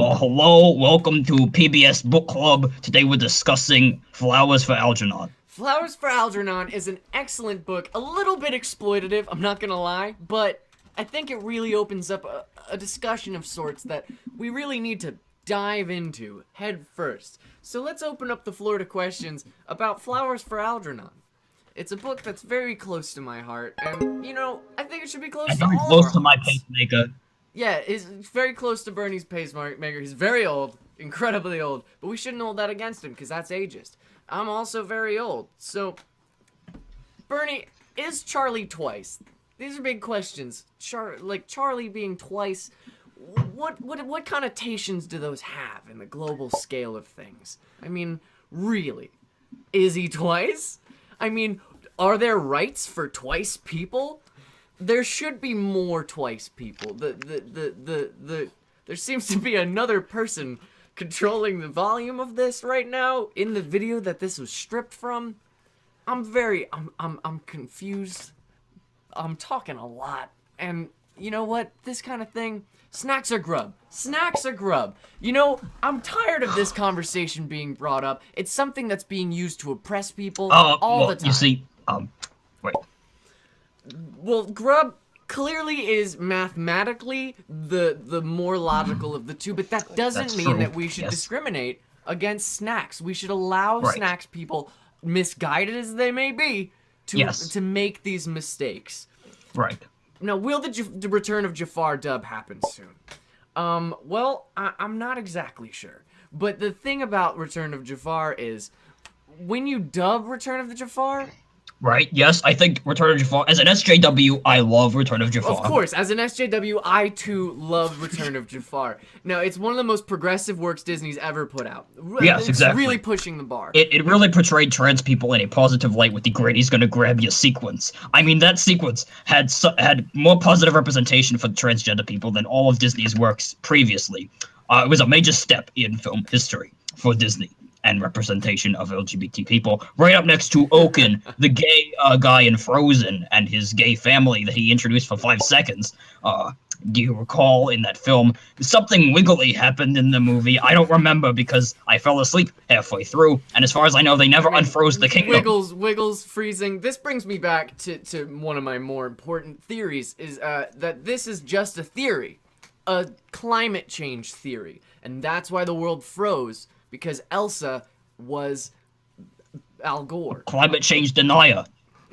Hello, welcome to PBS Book Club. Today we're discussing Flowers for Algernon. Flowers for Algernon is an excellent book, a little bit exploitative, I'm not gonna lie, but I think it really opens up a discussion of sorts that we really need to dive into head first. So let's open up the floor to questions about Flowers for Algernon. It's a book that's very close to my heart, and, I think it should be close And to very all of close our to my hearts. pacemaker. Yeah, it's very close to Bernie's pacemaker. He's very old, incredibly old, but we shouldn't hold that against him because that's ageist. I'm also very old. So, Bernie, is Charlie twice? These are big questions. Charlie being twice, what connotations do those have in the global scale of things? I mean, really, is he twice? I mean, are there rights for twice people? There should be more twice people. There seems to be another person controlling the volume of this right now in the video that this was stripped from. I'm confused. I'm talking a lot. And you know what? This kind of thing, snacks are grub. Snacks are grub. I'm tired of this conversation being brought up. It's something that's being used to oppress people all the time. You see, wait. Well, grub clearly is mathematically the more logical of the two, but that doesn't That's mean true. that we should Yes. discriminate against snacks. We should allow Right. snacks people, misguided as they may be, to make these mistakes. Right. Now, will the return of Jafar dub happen soon? Well, I'm not exactly sure. But the thing about Return of Jafar is, when you dub Return of the Jafar, Right, yes, I think Return of Jafar, as an SJW, I love Return of Jafar. of course, as an SJW, I too love Return of Jafar. Now, it's one of the most progressive works Disney's ever put out. Yes, It's exactly. really pushing the bar. It really portrayed trans people in a positive light with the Grady's gonna grab you sequence. I mean, that sequence had more positive representation for transgender people than all of Disney's works previously. It was a major step in film history for Disney and representation of LGBT people. Right up next to Oaken, the gay guy in Frozen, and his gay family that he introduced for 5 seconds. Do you recall in that film, something wiggly happened in the movie? I don't remember because I fell asleep halfway through, and as far as I know, they never unfroze the kingdom. Wiggles, freezing. This brings me back to one of my more important theories, is that this is just a theory. A climate change theory. And that's why the world froze, because Elsa was Al Gore. Climate change denier.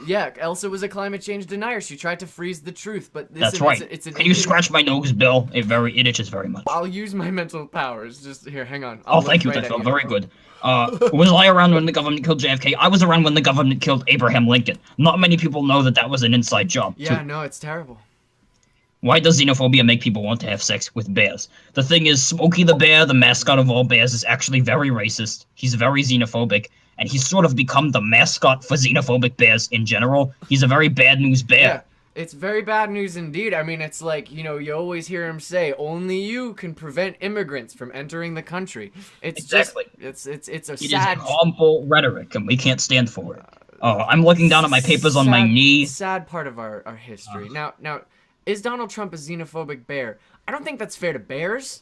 Yeah, Elsa was a climate change denier. She tried to freeze the truth, but this That's right. Can you scratch my nose, Bill? It itches very much. I'll use my mental powers. Just here, hang on. Oh, thank you, that felt very good. Was I around when the government killed JFK? I was around when the government killed Abraham Lincoln. Not many people know that was an inside job. Yeah, no, it's terrible. Why does xenophobia make people want to have sex with bears? The thing is, Smokey the Bear, the mascot of all bears, is actually very racist. He's very xenophobic, and he's sort of become the mascot for xenophobic bears in general. He's a very bad news bear. Yeah, it's very bad news indeed. I mean, it's like, you always hear him say, only you can prevent immigrants from entering the country. It's Exactly. just, it's a It is sad... harmful rhetoric, and we can't stand for it. I'm looking down at my papers on my knee. Sad part of our history. Now, is Donald Trump a xenophobic bear? I don't think that's fair to bears.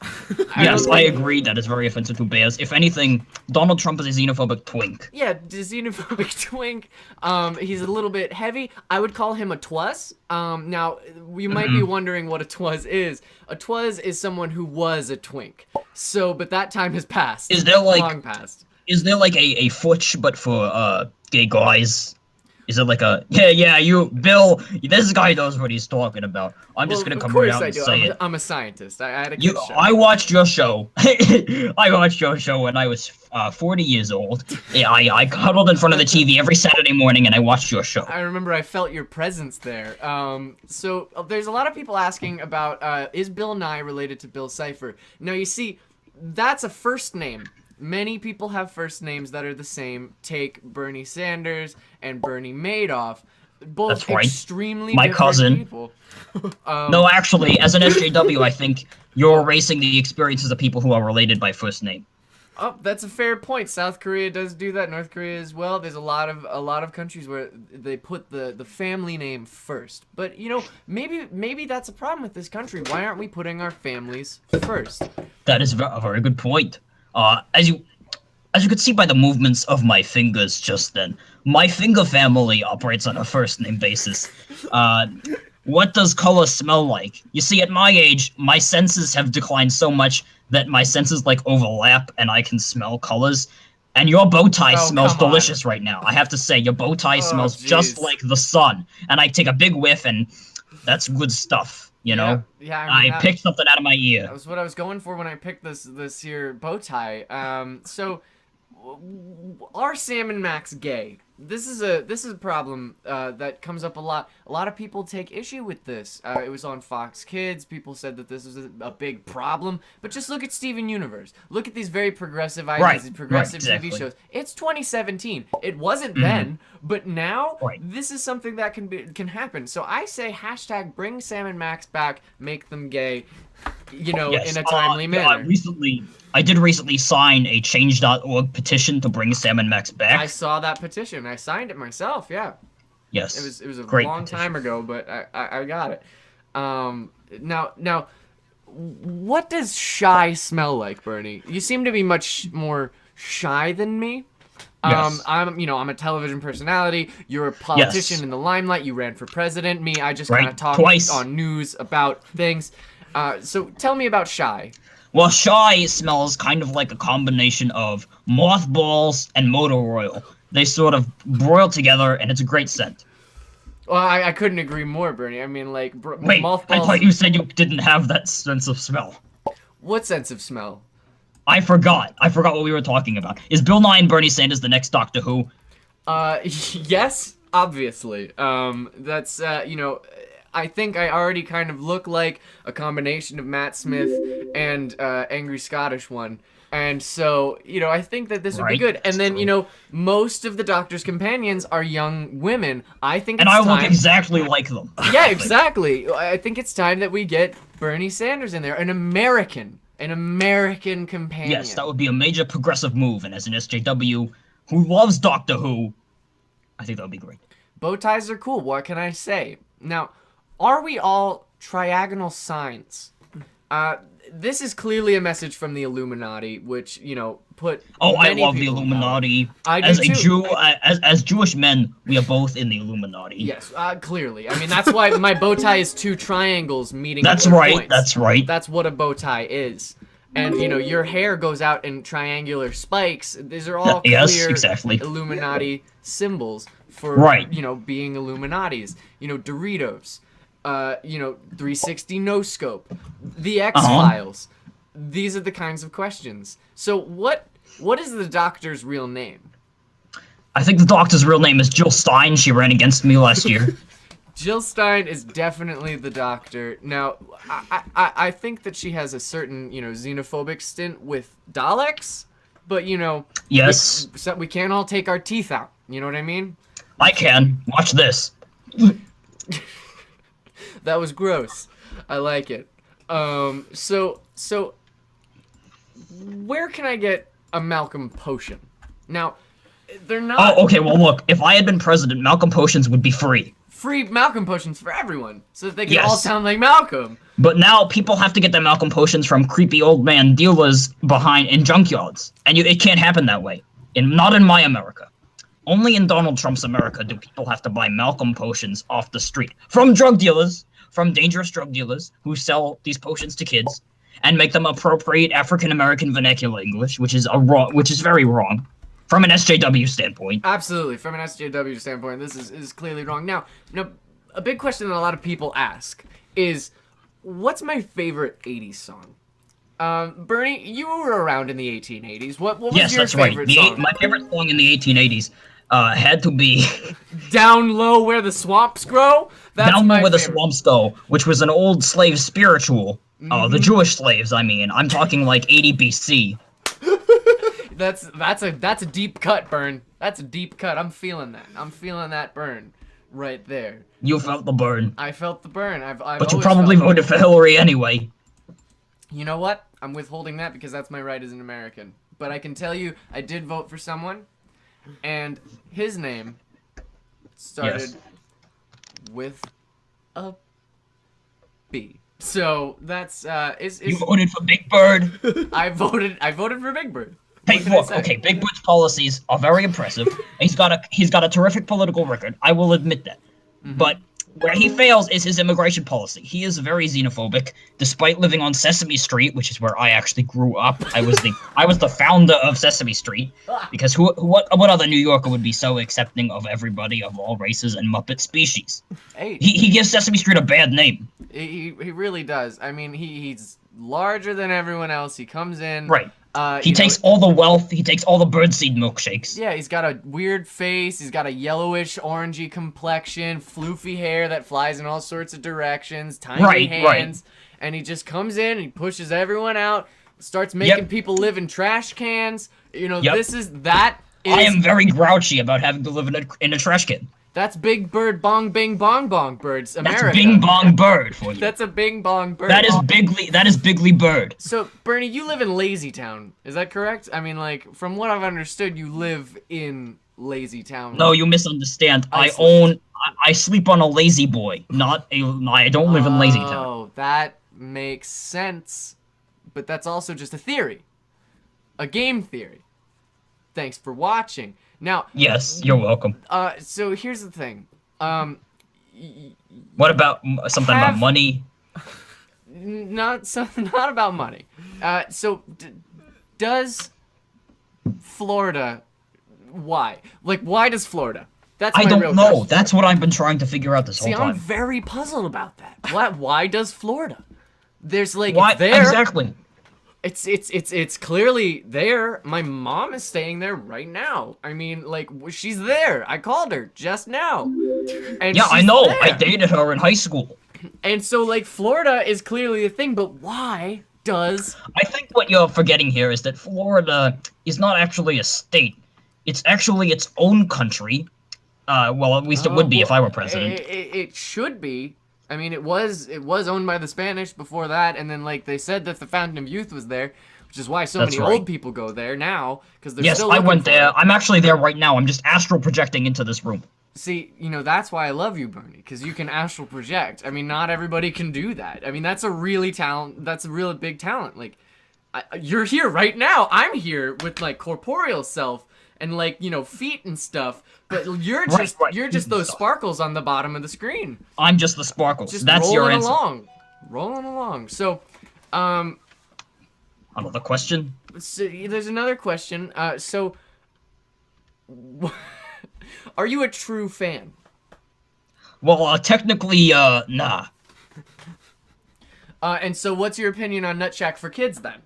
Yes, I agree. That is very offensive to bears. If anything, Donald Trump is a xenophobic twink. Yeah, the xenophobic twink. He's a little bit heavy. I would call him a twuz. Now, you might be wondering what a twuz is. A twuz is someone who was a twink. So, but that time has passed. Is there long past? Is there like a futch but for gay guys? Is it like you, Bill, this guy knows what he's talking about. I'm just gonna come right out and say it. I'm a scientist. I had a good show. I watched your show. I watched your show when I was 40 years old. Yeah, I cuddled in front of the TV every Saturday morning and I watched your show. I remember I felt your presence there. So there's a lot of people asking about, is Bill Nye related to Bill Cipher? Now, you see, that's a first name. Many people have first names that are the same. Take Bernie Sanders and Bernie Madoff. Both That's right. extremely My different cousin. people. No, actually, as an SJW, I think you're erasing the experiences of people who are related by first name. Oh, that's a fair point. South Korea does do that. North Korea as well. There's a lot of countries where they put the family name first. But maybe that's a problem with this country. Why aren't we putting our families first? That is a very good point. As you could see by the movements of my fingers just then, my finger family operates on a first name basis. What does color smell like? You see, at my age, my senses have declined so much that my senses like overlap and I can smell colors. And your bow tie smells delicious right now. I have to say, your bow tie smells just like the sun. And I take a big whiff, and that's good stuff. You know? Yeah, I mean, I picked something out of my ear. That was what I was going for when I picked this here bow tie. So are Sam and Max gay? This is a problem that comes up a lot. A lot of people take issue with this. It was on Fox Kids. People said that this was a big problem. But just look at Steven Universe. Look at these very progressive ideas, these progressive TV shows. It's 2017. It wasn't then, but now this is something that can happen. So I say hashtag bring Sam and Max back, make them gay. In a timely manner. I did recently sign a change.org petition to bring Sam and Max back. I saw that petition. I signed it myself, yeah. Yes. It was a great long petition. time ago, but I got it. Now, what does shy smell like, Bernie? You seem to be much more shy than me. Yes. I'm a television personality. You're a politician in the limelight. You ran for president. Me, I just kind of talk on news about things. So tell me about shy. Well, shy smells kind of like a combination of mothballs and motor oil. They sort of broil together, and it's a great scent. Well, I couldn't agree more, Bernie. I mean, like, Wait, mothballs... I thought you said you didn't have that sense of smell. What sense of smell? I forgot. I forgot what we were talking about. Is Bill Nye and Bernie Sanders the next Doctor Who? Yes, obviously. That's, I think I already kind of look like a combination of Matt Smith and Angry Scottish One. And so, I think that this would be good. And then, most of the Doctor's companions are young women. I think it's time... And I look exactly like them. Yeah, exactly. I think it's time that we get Bernie Sanders in there. An American companion. Yes, that would be a major progressive move. And as an SJW who loves Doctor Who, I think that would be great. Bow ties are cool. What can I say? Now... are we all triagonal signs? This is clearly a message from the Illuminati, which, put I love the Illuminati. As Jewish men, we are both in the Illuminati. Yes, clearly. I mean, that's why my bow tie is two triangles meeting That's at right, points. that's right. That's what a bow tie is. And, your hair goes out in triangular spikes. These are all clear Illuminati symbols for, being Illuminatis. Doritos. 360 no scope, the X-Files. These are the kinds of questions. So what is the Doctor's real name? I think the Doctor's real name is Jill Stein. She ran against me last year. Jill Stein is definitely the Doctor. Now, I think that she has a certain, xenophobic stint with Daleks, but, yes, we can't all take our teeth out. You know what I mean? I can. Watch this. That was gross. I like it. So where can I get a Malcolm potion? Now, they're not... Oh, okay, well, look. If I had been president, Malcolm potions would be free. Free Malcolm potions for everyone, so that they can all sound like Malcolm. But now people have to get their Malcolm potions from creepy old man dealers behind in junkyards. And it can't happen that way. Not in my America. Only in Donald Trump's America do people have to buy Malcolm potions off the street. From drug dealers, from dangerous drug dealers who sell these potions to kids and make them appropriate African-American vernacular English, which is very wrong. From an SJW standpoint. Absolutely, from an SJW standpoint, this is clearly wrong. Now, a big question that a lot of people ask is, what's my favorite 80s song? Bernie, you were around in the 1880s. What was your favorite song? My favorite song in the 1880s had to be... Down Low Where the Swamps Grow? Down Low Where the Swamps Go, which was an old slave spiritual. The Jewish slaves, I mean. I'm talking like 80 BC. That's a deep cut, Burn. That's a deep cut. I'm feeling that. I'm feeling that burn right there. You felt the burn. I felt the burn. But you probably voted for Hillary anyway. You know what? I'm withholding that because that's my right as an American. but I can tell you I did vote for someone, and his name started with a B. So that's You voted for Big Bird. I voted for Big Bird. Okay, Big Bird's policies are very impressive. He's got a terrific political record. I will admit that. But where he fails is his immigration policy. He is very xenophobic, despite living on Sesame Street, which is where I actually grew up. I was the founder of Sesame Street, because what other New Yorker would be so accepting of everybody of all races and Muppet species? Hey, He gives Sesame Street a bad name. he really does. I mean, he's larger than everyone else. He comes in. Right. He takes all the wealth. He takes all the birdseed milkshakes. Yeah, he's got a weird face. He's got a yellowish, orangey complexion, floofy hair that flies in all sorts of directions, tiny hands, and he just comes in and he pushes everyone out, starts making people live in trash cans. You know, that is. I am very grouchy about having to live in a trash can. That's Big Bird Bong Bing Bong Bong Birds, America. That's Bing Bong Bird for you. That's a Bing Bong Bird. That is Bigly Bird. So, Bernie, you live in Lazy Town. Is that correct? I mean, like, from what I've understood, you live in Lazy Town. No, you misunderstand. I sleep on a lazy boy, I don't live in Lazy Town. Oh, that makes sense. But that's also just a theory. A game theory. Thanks for watching. Now, yes, you're welcome. So here's the thing. What about something about money? Not about money. Does Florida? Why? Like, why does Florida? That's my real don't know. question. That's what I've been trying to figure out this whole time. I'm very puzzled about that. Why does Florida? There's like why there. exactly? It's clearly there. My mom is staying there right now. I mean, like, she's there. I called her just now. And yeah, I know. there. I dated her in high school. And so, like, Florida is clearly a thing, but why does... I think what you're forgetting here is that Florida is not actually a state. It's actually its own country. Well, at least it would be if I were president. It should be. I mean, it was owned by the Spanish before that, and then, like, they said that the Fountain of Youth was there, which is why so many old people go there now, because they're still looking I went for there. it. I'm actually there right now. I'm just astral projecting into this room. See, you know, that's why I love you, Bernie, because you can astral project. I mean, not everybody can do that. I mean, that's a really big talent. Like, you're here right now. I'm here with, like, corporeal self and, like, you know, feet and stuff. But you're just those sparkles on the bottom of the screen. I'm just the sparkles. Just that's your answer. Rolling along. So, another question? So, there's another question. Are you a true fan? Well, technically, nah. And so what's your opinion on Nutshaq for Kids, then?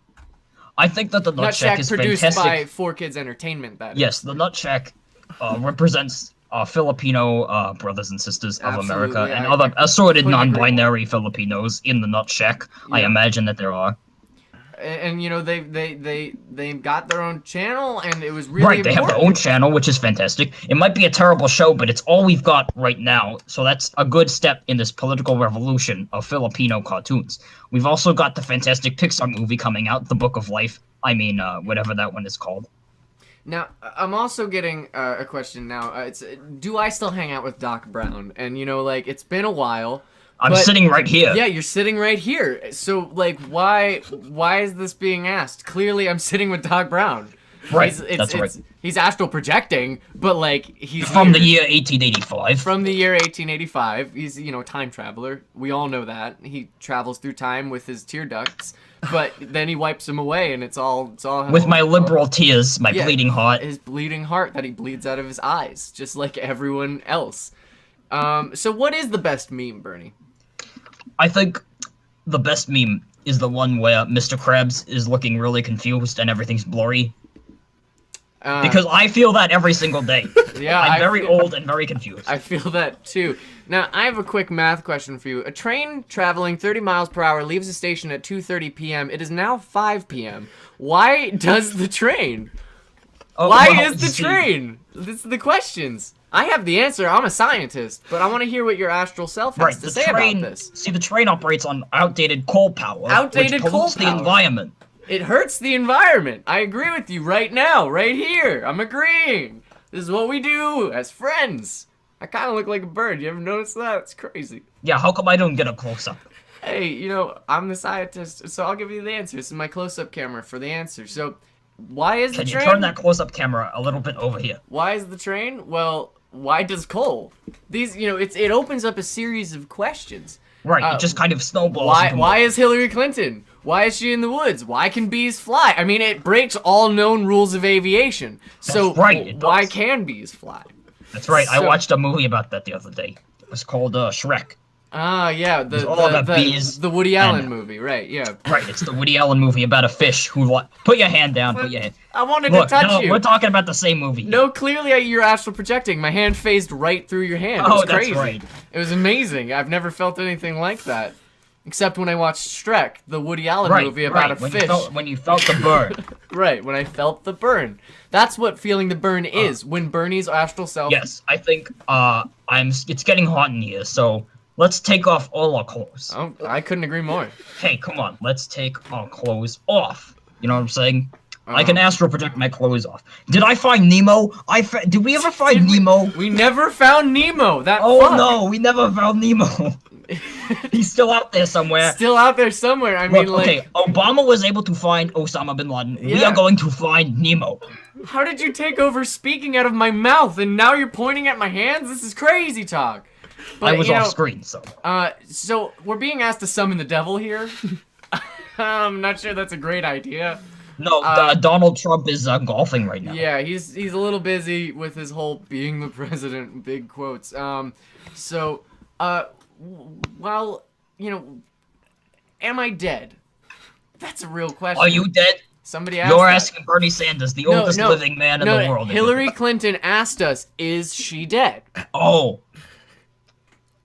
I think that the Nutshaq is produced fantastic. by 4Kids Entertainment, that is. Yes, the Nutshaq represents Filipino brothers and sisters of America and other assorted non-binary Filipinos in the Nutshaq. Yeah. I imagine that there are. And you know, they got their own channel, and it was really they have their own channel, which is fantastic. It might be a terrible show, but it's all we've got right now, so that's a good step in this political revolution of Filipino cartoons. We've also got the fantastic Pixar movie coming out, The Book of Life. I mean, whatever that one is called. Now, I'm also getting a question now. It's, do I still hang out with Doc Brown? And, you know, like, it's been a while. I'm sitting right here. Yeah, you're sitting right here. So, like, why is this being asked? Clearly, I'm sitting with Doc Brown. Right, that's right. He's astral projecting, but, like, he's from the year 1885. From the year 1885. He's, you know, a time traveler. We all know that. He travels through time with his tear ducts, but then he wipes them away, and it's all with my liberal tears, my bleeding heart. His bleeding heart that he bleeds out of his eyes, just like everyone else. So what is the best meme, Bernie? I think the best meme is the one where Mr. Krabs is looking really confused and everything's blurry. Because I feel that every single day. Yeah, I'm very old and very confused. I feel that too. Now, I have a quick math question for you. A train traveling 30 miles per hour leaves the station at 2:30 p.m. It is now 5 p.m. Why does the train? Why is the train? This is the questions. I have the answer. I'm a scientist, but I want to hear what your astral self has to say about this. See, the train operates on outdated coal power, which pollutes the environment. It hurts the environment. I agree with you right now, right here. I'm agreeing. This is what we do as friends. I kind of look like a bird. You ever notice that? It's crazy. Yeah, how come I don't get a close-up? Hey, you know, I'm the scientist, so I'll give you the answer. This is my close-up camera for the answer. So, why is the Can you train? turn that close-up camera a little bit over here? Why is the train? Well, why does coal? These, you know, it opens up a series of questions. Right, it just kind of snowballs. Why is Hillary Clinton? Why is she in the woods? Why can bees fly? I mean, it breaks all known rules of aviation. So right, why can bees fly? That's right. I So- watched a movie about that the other day. It was called Shrek. Ah, yeah, all about bees the Woody Allen and- movie, right? Yeah. Right, it's the Woody Allen movie about a fish who. Put your hand down. Put your hand. I wanted Look, to touch no, you. we're talking about the same movie. No, clearly you're astral projecting. My hand phased right through your hand. It was Oh, that's crazy. right. It was amazing. I've never felt anything like that. Except when I watched Shrek, the Woody Allen Right, movie about right. a When fish. you felt the burn. Right, when I felt the burn. That's what feeling the burn is. When Bernie's astral self... Yes, I think it's getting hot in here, so let's take off all our clothes. Oh, I couldn't agree more. Hey, come on, let's take our clothes off. You know what I'm saying? I can astral project my clothes off. Did I find Nemo? Did we ever find Nemo? We never found Nemo. That Oh fuck. no, we never found Nemo. He's still out there somewhere. Still out there somewhere. I mean, Look, like... okay, Obama was able to find Osama bin Laden. We Yeah. are going to find Nemo. How did you take over speaking out of my mouth and now you're pointing at my hands? This is crazy talk. But, I was you off know, screen, so. So we're being asked to summon the devil here. I'm not sure that's a great idea. No, Donald Trump is golfing right now. Yeah, he's a little busy with his whole being the president, big quotes. Well, you know, am I dead? That's a real question. Are you dead? Somebody asked You're that. asking Bernie Sanders, the oldest living man in the world. Hillary Clinton asked us, "Is she dead?" Oh.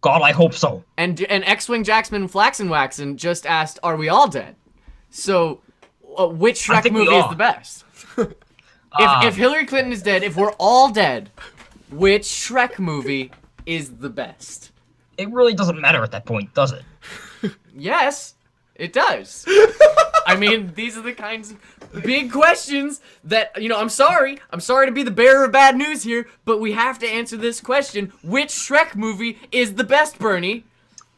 God, I hope so. And X-Wing Jackson Flaxen Waxen just asked, "Are we all dead?" So, which I Shrek think we movie is are. the best? If Hillary Clinton is dead, if we're all dead, which Shrek movie is the best? It really doesn't matter at that point, does it? Yes, it does. I mean, these are the kinds of big questions that, you know, I'm sorry to be the bearer of bad news here, but we have to answer this question. Which Shrek movie is the best, Bernie?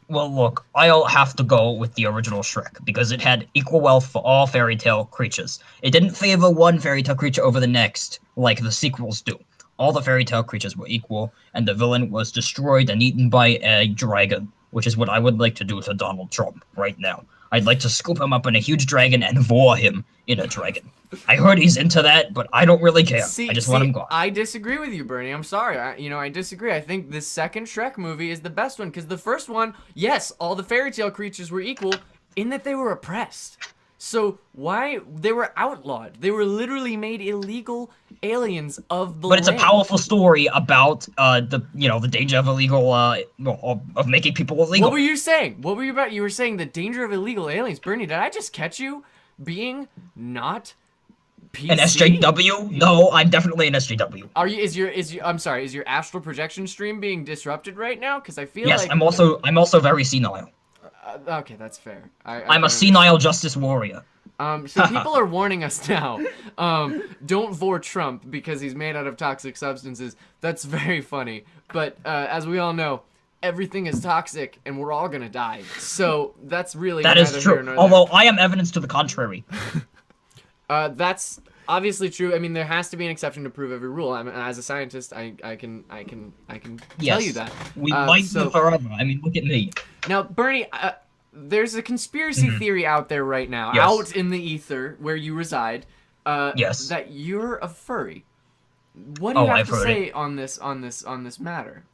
Well, look, I'll have to go with the original Shrek, because it had equal wealth for all fairy tale creatures. It didn't favor one fairy tale creature over the next, like the sequels do. All the fairy tale creatures were equal, and the villain was destroyed and eaten by a dragon, which is what I would like to do to Donald Trump right now. I'd like to scoop him up in a huge dragon and vor him in a dragon. I heard he's into that, but I don't really care. I just want him gone. I disagree with you, Bernie. I'm sorry. I disagree. I think the second Shrek movie is the best one, because the first one, yes, all the fairy tale creatures were equal in that they were oppressed. So why they were outlawed? They were literally made illegal aliens of the But it's a land. powerful story about the danger of illegal of making people illegal. What were you saying? What were you about? You were saying the danger of illegal aliens. Bernie, did I just catch you being not PC? An SJW? No, I'm definitely an SJW. Are you? Is your? I'm sorry. Is your astral projection stream being disrupted right now? Because I feel Yes, like I'm also very senile. okay, that's fair. I'm a senile justice warrior. So people are warning us now. Don't vor Trump because he's made out of toxic substances. That's very funny. But as we all know, everything is toxic, and we're all gonna die. So that's really That is neither here true. nor there. Although I am evidence to the contrary. That's obviously true. I mean, there has to be an exception to prove every rule. I mean, as a scientist, I can tell you that. We might so- live forever. I mean, look at me. Now, Bernie, there's a conspiracy theory out there right now, Yes. out in the ether where you reside, Yes. that you're a furry. What do you Oh, have I've to heard say on this matter?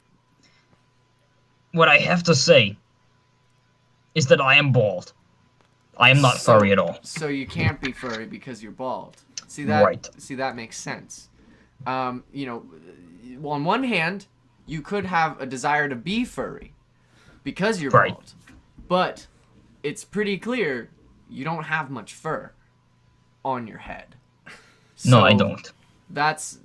What I have to say is that I am bald. I am not furry at all. So you can't be furry because you're bald. See that? Right. See, that makes sense. You know, well, on one hand, you could have a desire to be furry because you're Right. bald, but it's pretty clear you don't have much fur on your head. No, I So don't. That's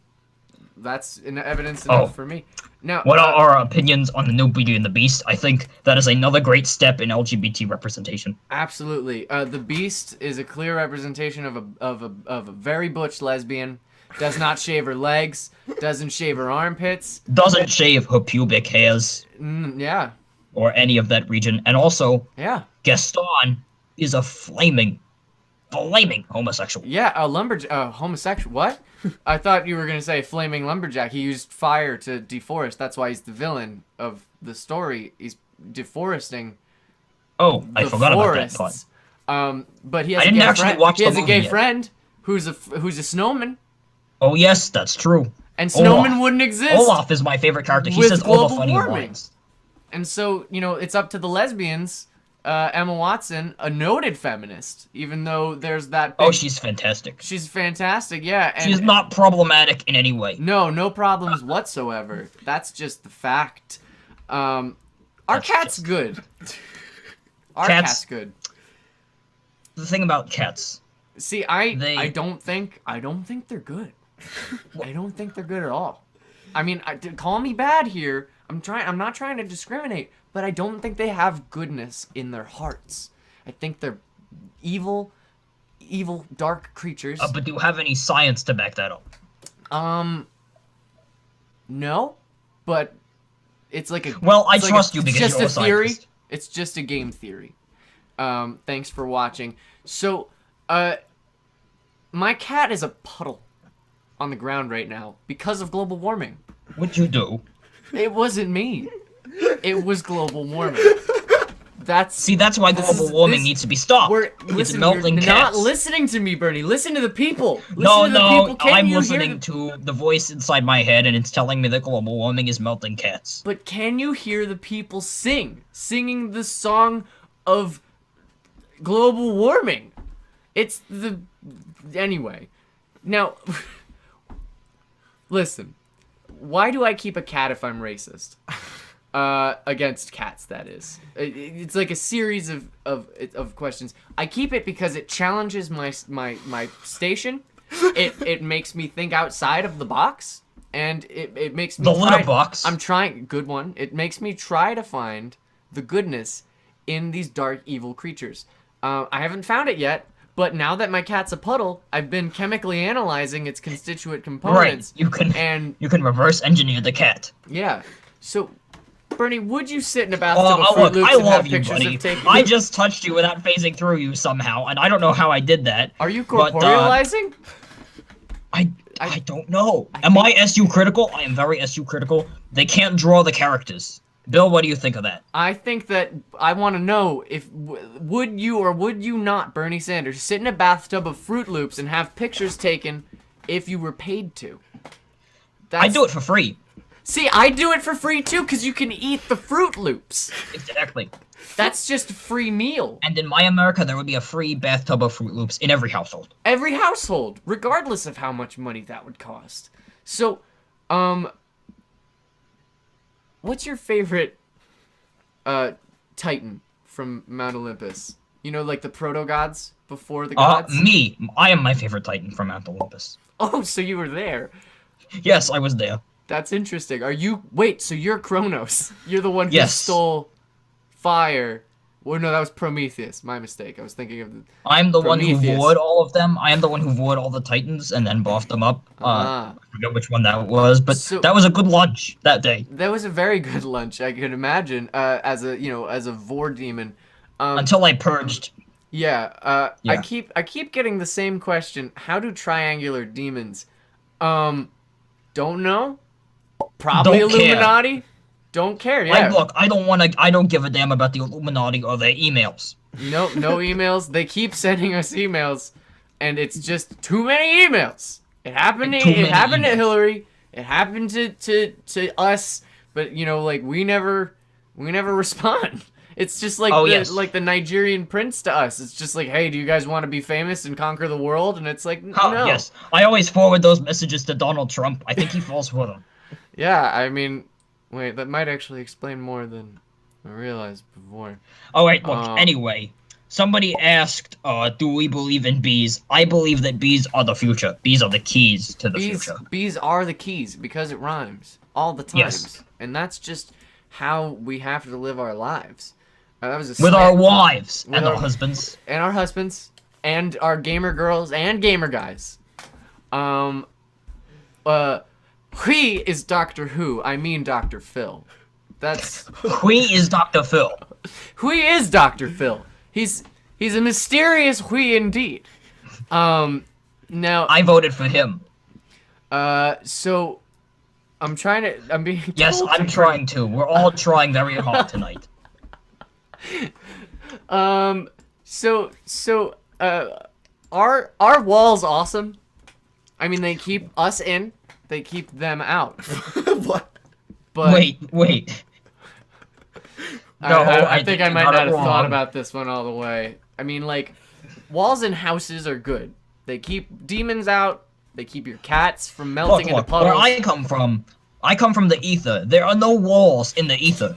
that's evidence enough for me. Now, what are our opinions on the new Beauty and the Beast? I think that is another great step in LGBT representation. Absolutely. The Beast is a clear representation of a very butch lesbian. Does not shave her legs. Doesn't shave her armpits. Doesn't shave her pubic hairs. Yeah. Or any of that region. And also, yeah, Gaston is a flaming homosexual. Yeah, a homosexual. What? I thought you were gonna say flaming lumberjack. He used fire to deforest. That's why he's the villain of the story. He's deforesting. Oh, I forgot forests. about that part. But he has I didn't actually watch he has the a gay movie yet. friend who's a snowman. Oh yes, that's true. And snowmen wouldn't exist. Olaf is my favorite character. He with says all the global funny warming. lines. And so, it's up to the lesbians. Emma Watson, a noted feminist, even though there's that big... Oh, she's fantastic. She's fantastic, yeah. And she's not problematic in any way. No problems whatsoever. That's just the fact. Our cat's good. Our cat's good. The thing about cats... See, I don't think they're good. I don't think they're good at all. I mean, call me bad here. I'm not trying to discriminate, but I don't think they have goodness in their hearts. I think they're evil, dark creatures. But do you have any science to back that up? No, but it's like a... Well, I trust you because you're a theory. scientist. It's just a game theory. Thanks for watching. So, my cat is a puddle on the ground right now because of global warming. What'd you do? It wasn't me. It was global warming. See, that's why global warming needs to be stopped. Listen, melting you're cats. not listening to me, Bernie. Listen to the people. I'm listening to the voice inside my head, and it's telling me that global warming is melting cats. But can you hear the people singing the song of global warming? It's the... Anyway. Now, listen. Why do I keep a cat if I'm racist? Against cats, that is. It's like a series of questions. I keep it because it challenges my station. It makes me think outside of the box, and it makes me the litter box. I'm trying. Good one. It makes me try to find the goodness in these dark, evil creatures. I haven't found it yet. But now that my cat's a puddle, I've been chemically analyzing its constituent components. Right. You can reverse engineer the cat. Yeah. So, Bernie, would you sit in a bathtub of Fruit look, Loops I and have love you, pictures buddy. of taking... I just touched you without phasing through you somehow, and I don't know how I did that. Are you corporealizing? I don't know. Am I SU critical? I am very SU critical. They can't draw the characters. Bill, what do you think of that? I think that I want to know if would you or would you not, Bernie Sanders, sit in a bathtub of Fruit Loops and have pictures taken if you were paid to? I do it for free. See, I do it for free too because you can eat the Fruit Loops. Exactly. That's just a free meal. And in my America, there would be a free bathtub of Fruit Loops in every household. Every household, regardless of how much money that would cost. So, what's your favorite Titan from Mount Olympus? You know, like the proto-gods before the gods? Me. I am my favorite Titan from Mount Olympus. Oh, so you were there. Yes, I was there. That's interesting. Wait, so you're Kronos. You're the one who stole fire. Well, no, that was Prometheus. My mistake. I was thinking of I'm the one who vored all of them. I am the one who vored all the Titans and then buffed them up. I forget which one that was, but that was a good lunch that day. That was a very good lunch, I could imagine, as a vor demon. Until I purged. Yeah, I keep getting the same question. How do triangular demons? Don't know. Probably Don't Illuminati. Care. Don't care. Yeah. Look, I don't give a damn about the Illuminati or their emails. No emails. They keep sending us emails, and it's just too many emails. It happened to Hillary. It happened to us, but we never respond. It's just like like the Nigerian prince to us. It's just like, hey, do you guys want to be famous and conquer the world? And it's like, no. Yes. I always forward those messages to Donald Trump. I think he falls for them. Yeah, I mean, wait, that might actually explain more than I realized before. Oh wait, look. Anyway, Somebody asked, do we believe in bees? I believe that bees are the future. Bees are the keys to the future. Bees are the keys because it rhymes all the times. Yes. And that's just how we have to live our lives. That was a With slam. our wives With and our- our husbands. And our husbands. And our gamer girls and gamer guys. He is Doctor Who. I mean Dr. Phil. That's... We is Dr. Phil. He is Dr. Phil. He's a mysterious we indeed. Now I voted for him. so I'm being Yes, told I'm to trying to. We're all trying very hard tonight. Our wall's awesome. I mean, they keep us in, they keep them out. What? But Wait. I think I might got not it have thought wrong. about this one all the way. I mean, like, walls in houses are good. They keep demons out. They keep your cats from melting into Look, puddles. where I come from the ether. There are no walls in the ether.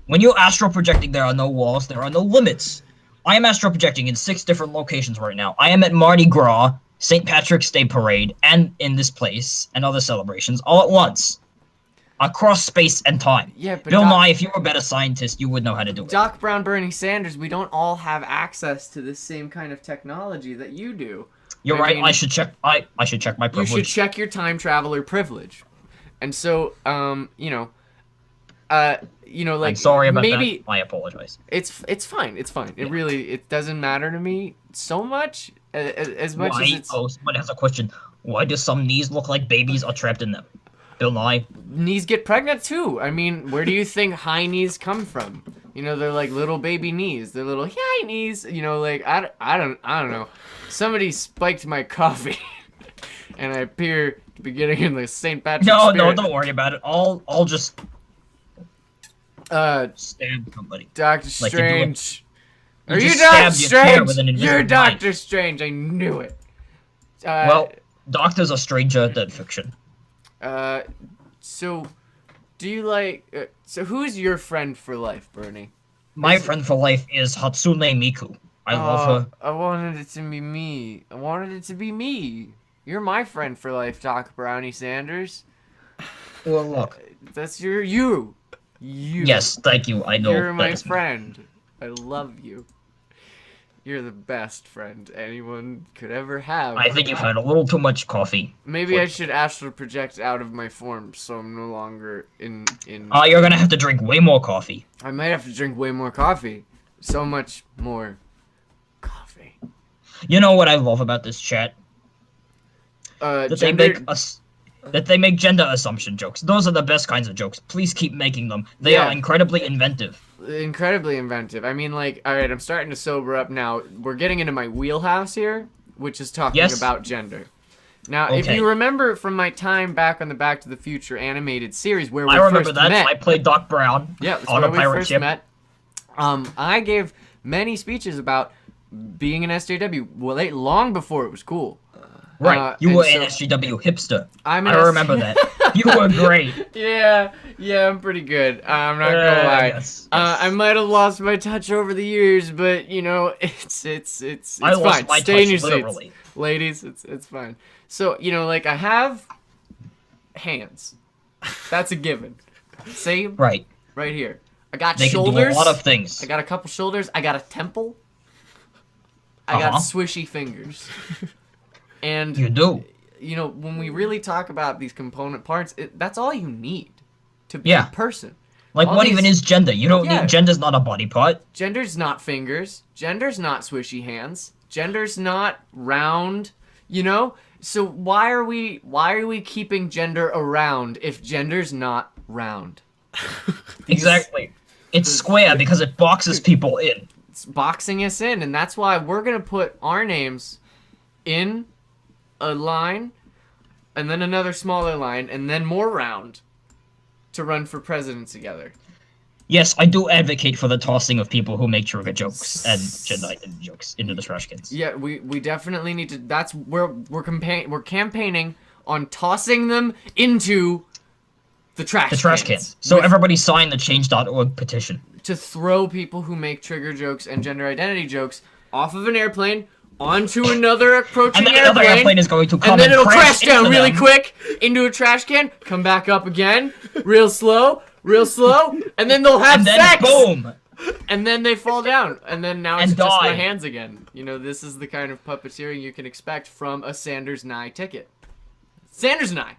When you're astral projecting, there are no walls, there are no limits. I am astral projecting in 6 different locations right now. I am at Mardi Gras, St. Patrick's Day Parade, and in this place, and other celebrations, all at once. Across space and time. Yeah, but Bill Doc- Nye, if you were a better scientist, you would know how to do it. Doc Brown, Bernie Sanders, we don't all have access to the same kind of technology that you do. You're I right, mean, I should check my You privilege. should check your time traveler privilege. And so, like, I'm sorry about maybe that. I apologize. it's fine. It's fine. It doesn't matter to me so much as much as it's Somebody has a question. Why do some knees look like babies are trapped in them? Bill Nye. knees get pregnant too. I mean, where do you think high knees come from? You know, they're like little baby knees. They're little high knees. You know, like I don't know. Somebody spiked my coffee, and I appear to be getting in the St. Patrick's No, spirit. don't worry about it. I'll just Uh, stab somebody. Doctor Like you do it. Strange. You Are you just Doctor stabbed your chair Strange? with an invisible You're knife. Doctor Strange. I knew it. Well, doctors are stranger than fiction. So, do you like? So, who's your friend for life, Bernie? My friend for life is Hatsune Miku. I love her. I wanted it to be me. I wanted it to be me. You're my friend for life, Doc Brownie Sanders. Well, look. That's you. You. Yes, thank you. I know. You're that my is- friend. I love you. You're the best friend anyone could ever have. I think you've had a little too much coffee. Maybe I should astral project out of my form so I'm no longer in. You're gonna have to drink way more coffee. I might have to drink way more coffee. So much more coffee. You know what I love about this chat? That Gender. they make gender assumption jokes. Those are the best kinds of jokes. Please keep making them. They Yeah. are incredibly inventive. Incredibly inventive. I mean, like, alright, I'm starting to sober up now. We're getting into my wheelhouse here, which is talking Yes. about gender. Now, if Okay. you remember from my time back on the Back to the Future animated series where we I remember first that. met, I played Doc Brown yeah, that's on where a we pirate first ship. met. I gave many speeches about being an SJW long before it was cool. Right, you and were so- an SGW hipster. I'm I an remember that. You were great. Yeah, I'm pretty good. I'm not gonna lie. Yes, I might have lost my touch over the years, but you know, it's I lost fine. my Stay in your touch, literally. seats, ladies. It's fine. So you know, like I have hands. That's a given. See, Right. right here. I got They can do shoulders. a lot of things. I got a couple shoulders. I got a temple. I got Uh-huh. swishy fingers. And You do. you know, when we really talk about these component parts, that's all you need to be Yeah. a person. Like, all what these- even is gender? You don't Yeah. need... Gender's not a body part. Gender's not fingers. Gender's not swishy hands. Gender's not round. You know. So why are we keeping gender around if gender's not round? Exactly. It's square because it boxes people in. It's boxing us in, and that's why we're gonna put our names in a line, and then another smaller line, and then more round to run for president together. Yes, I do advocate for the tossing of people who make trigger jokes and gender jokes into the trash cans. Yeah, we definitely need to. That's where we're campaigning on tossing them into the trash The trash cans. So with- everybody sign the change.org petition. to throw people who make trigger jokes and gender identity jokes off of an airplane onto another approaching And then another airplane is going to come and then it'll crash down into really them. quick into a trash can, come back up again, real slow, and then they'll have And then sex. boom! And then they fall down, and then now it's And just my die. hands again. You know, this is the kind of puppeteering you can expect from a Sanders Nye ticket. Sanders Nye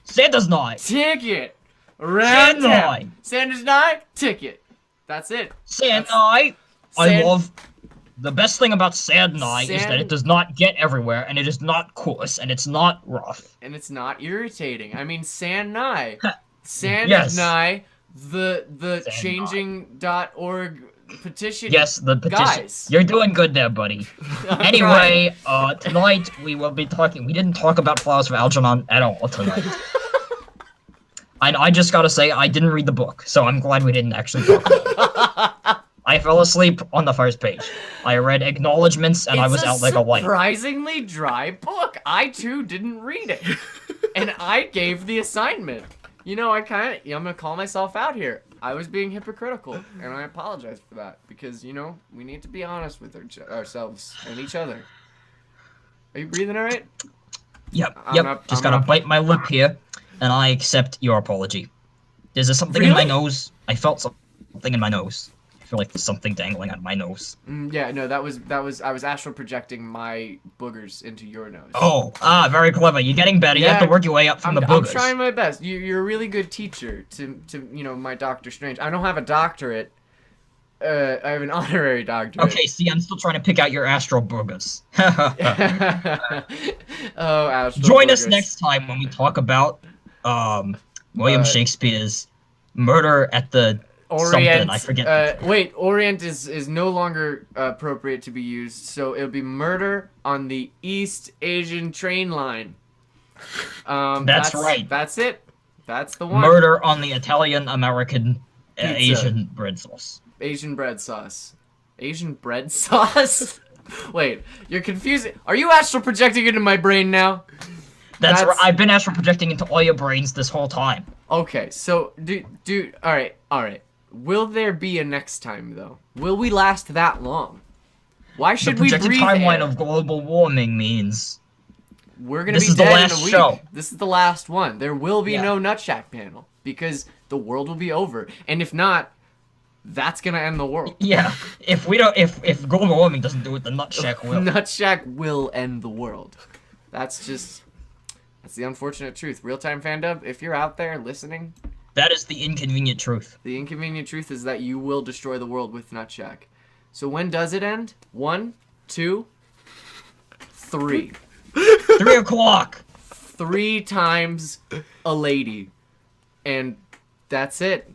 Santa's not. ticket. Around Sanders Nye. town. Sanders Nye ticket. That's it. Sand That's- Nye. I Sand- love. The best thing about Sand Nye is that Sand- it does not get everywhere, and it is not coarse, and it's not rough. And it's not irritating. I mean, Sand Nye. Sand Yes. Nye. The Sand changing.org petition. Yes, the petition. Guys. You're doing good there, buddy. I'm Anyway, tonight we will be talking. We didn't talk about Flowers of Algernon at all tonight. I just gotta say, I didn't read the book, so I'm glad we didn't actually talk about it. I fell asleep on the first page. I read acknowledgments, and I was out like a light. Surprisingly dry book. I too didn't read it, and I gave the assignment. You know, I'm gonna call myself out here. I was being hypocritical, and I apologize for that because you know we need to be honest with ourselves and each other. Are you breathing all right? Yep. I'm Just gotta not- bite my lip here, and I accept your apology. Is there something in my Really? nose? I felt something in my nose. I feel like there's something dangling on my nose. Yeah, no, that was I was astral projecting my boogers into your nose. Oh, very clever. You're getting better. You have to Yeah, work your way up from the I'm boogers. trying my best. You're a really good teacher to you know my Doctor Strange. I don't have a doctorate. I have an honorary doctorate. Okay, see, I'm still trying to pick out your astral boogers. Oh, astral Join us boogers. next time when we talk about William Shakespeare's Murder at the Orient. something. I forget. Wait, Orient is no longer appropriate to be used, so it'll be Murder on the East Asian Train Line. That's right. That's it. That's the one. Murder on the Italian-American Pizza. Asian bread sauce. Asian bread sauce. Asian bread sauce? Wait, you're confusing. Are you astral projecting into my brain now? That's That's- right. I've been astral projecting into all your brains this whole time. Okay, so all right. Will there be a next time though? Will we last that long? Why should The we projected breathe timeline air? of global warming means We're gonna This be is the dead last in a week. show. This is the last one. There will be Yeah. no Nutshack panel because the world will be over. And if not, that's gonna end the world. yeah. If if global warming doesn't do it, the Nutshack will. Nutshack will end the world. That's the unfortunate truth. Real-time Fandub, if you're out there listening, That is the inconvenient truth. the inconvenient truth is that you will destroy the world with Nutshack. So when does it end? 1, 2, 3. 3 o'clock. 3 times a lady. And that's it.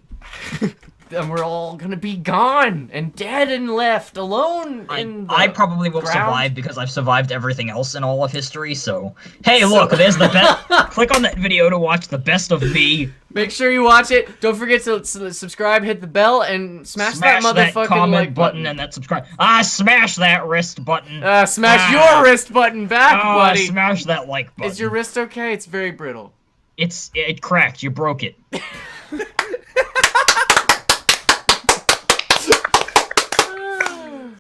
Then we're all gonna be gone and dead and left alone in the I probably will ground. survive because I've survived everything else in all of history, so... Hey, look, there's the best... Click on that video to watch the best of me. Make sure you watch it. Don't forget to subscribe, hit the bell, and smash that motherfucking comment like button and that subscribe. Smash that wrist button. Smash your wrist button back, buddy. Smash that like button. Is your wrist okay? It's very brittle. It cracked. You broke it.